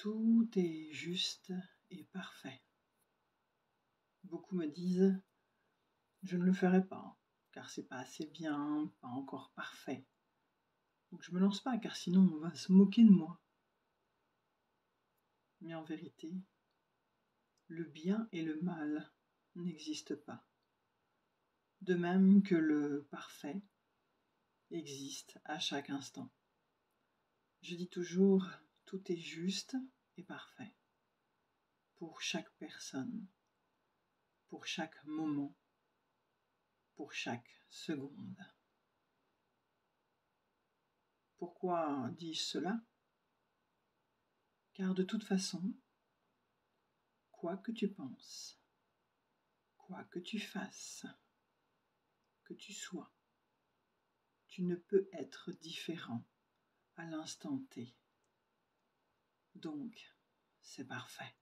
Tout est juste et parfait. Beaucoup me disent « je ne le ferai pas, car c'est pas assez bien, pas encore parfait. Donc je me lance pas, car sinon on va se moquer de moi. » Mais en vérité, le bien et le mal n'existent pas. De même que le parfait existe à chaque instant. Je dis toujours « tout est juste et parfait » pour chaque personne, pour chaque moment, pour chaque seconde. Pourquoi dis-je cela? Car de toute façon, quoi que tu penses, quoi que tu fasses, que tu sois, tu ne peux être différent à l'instant T. Donc, c'est parfait.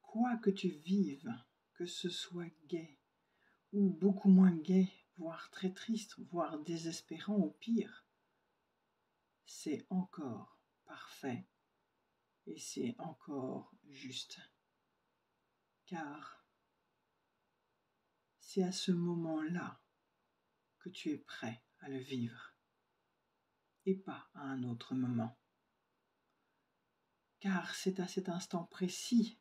Quoi que tu vives, que ce soit gai ou beaucoup moins gai, voire très triste, voire désespérant au pire, c'est encore parfait et c'est encore juste. Car c'est à ce moment-là que tu es prêt à le vivre et pas à un autre moment. Car c'est à cet instant précis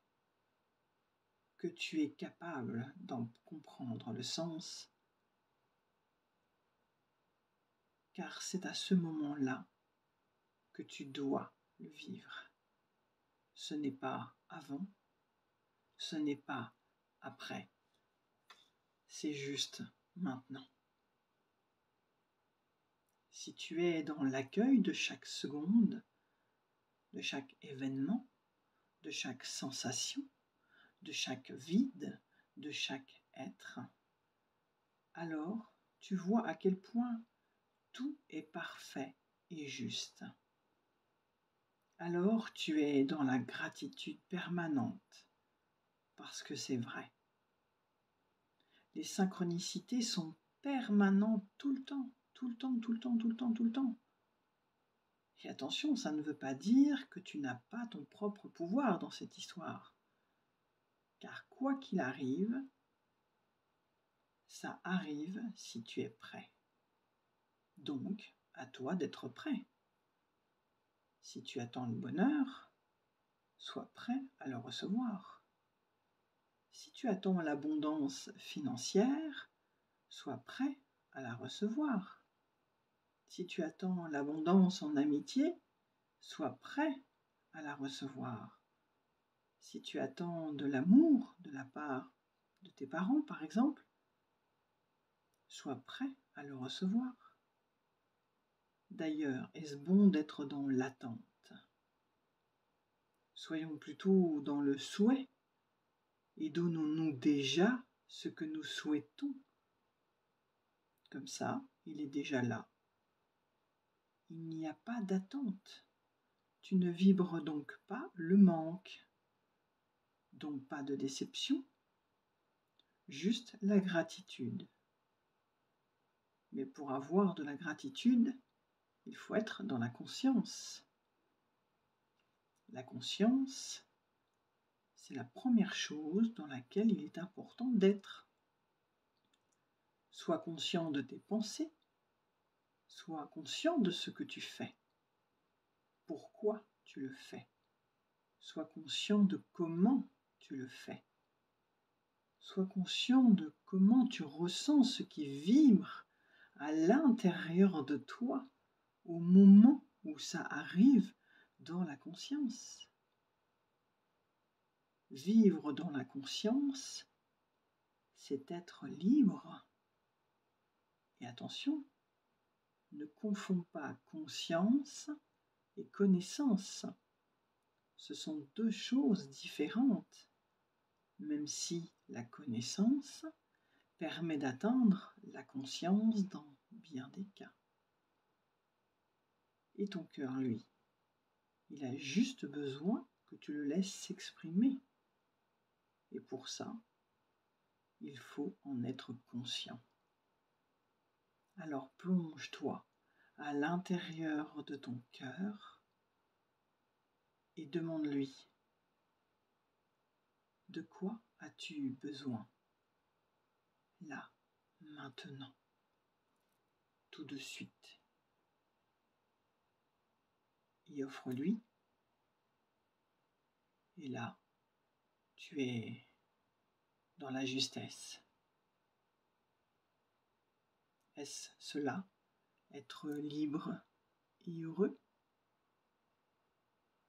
que tu es capable d'en comprendre le sens. Car c'est à ce moment-là que tu dois le vivre. Ce n'est pas avant, ce n'est pas après, c'est juste maintenant. Si tu es dans l'accueil de chaque seconde, de chaque événement, de chaque sensation, de chaque vide, de chaque être, alors tu vois à quel point tout est parfait et juste. Alors tu es dans la gratitude permanente, parce que c'est vrai. Les synchronicités sont permanentes tout le temps, tout le temps, tout le temps, tout le temps, tout le temps. Et attention, ça ne veut pas dire que tu n'as pas ton propre pouvoir dans cette histoire. Car quoi qu'il arrive, ça arrive si tu es prêt. Donc, à toi d'être prêt. Si tu attends le bonheur, sois prêt à le recevoir. Si tu attends l'abondance financière, sois prêt à la recevoir. Si tu attends l'abondance en amitié, sois prêt à la recevoir. Si tu attends de l'amour de la part de tes parents, par exemple, sois prêt à le recevoir. D'ailleurs, est-ce bon d'être dans l'attente? Soyons plutôt dans le souhait et donnons-nous déjà ce que nous souhaitons. Comme ça, il est déjà là. Il n'y a pas d'attente. Tu ne vibres donc pas le manque, donc pas de déception, juste la gratitude. Mais pour avoir de la gratitude, il faut être dans la conscience. La conscience, c'est la première chose dans laquelle il est important d'être. Sois conscient de tes pensées, sois conscient de ce que tu fais. Pourquoi tu le fais? Sois conscient de comment tu le fais. Sois conscient de comment tu ressens ce qui vibre à l'intérieur de toi au moment où ça arrive dans la conscience. Vivre dans la conscience, c'est être libre. Et attention, ne confonds pas conscience et connaissance. Ce sont deux choses différentes, même si la connaissance permet d'atteindre la conscience dans bien des cas. Et ton cœur, lui, il a juste besoin que tu le laisses s'exprimer. Et pour ça, il faut en être conscient. Alors plonge-toi à l'intérieur de ton cœur et demande-lui: de quoi as-tu besoin? Là, maintenant, tout de suite. Et offre-lui. Et là, tu es dans la justesse. Est-ce cela, être libre et heureux?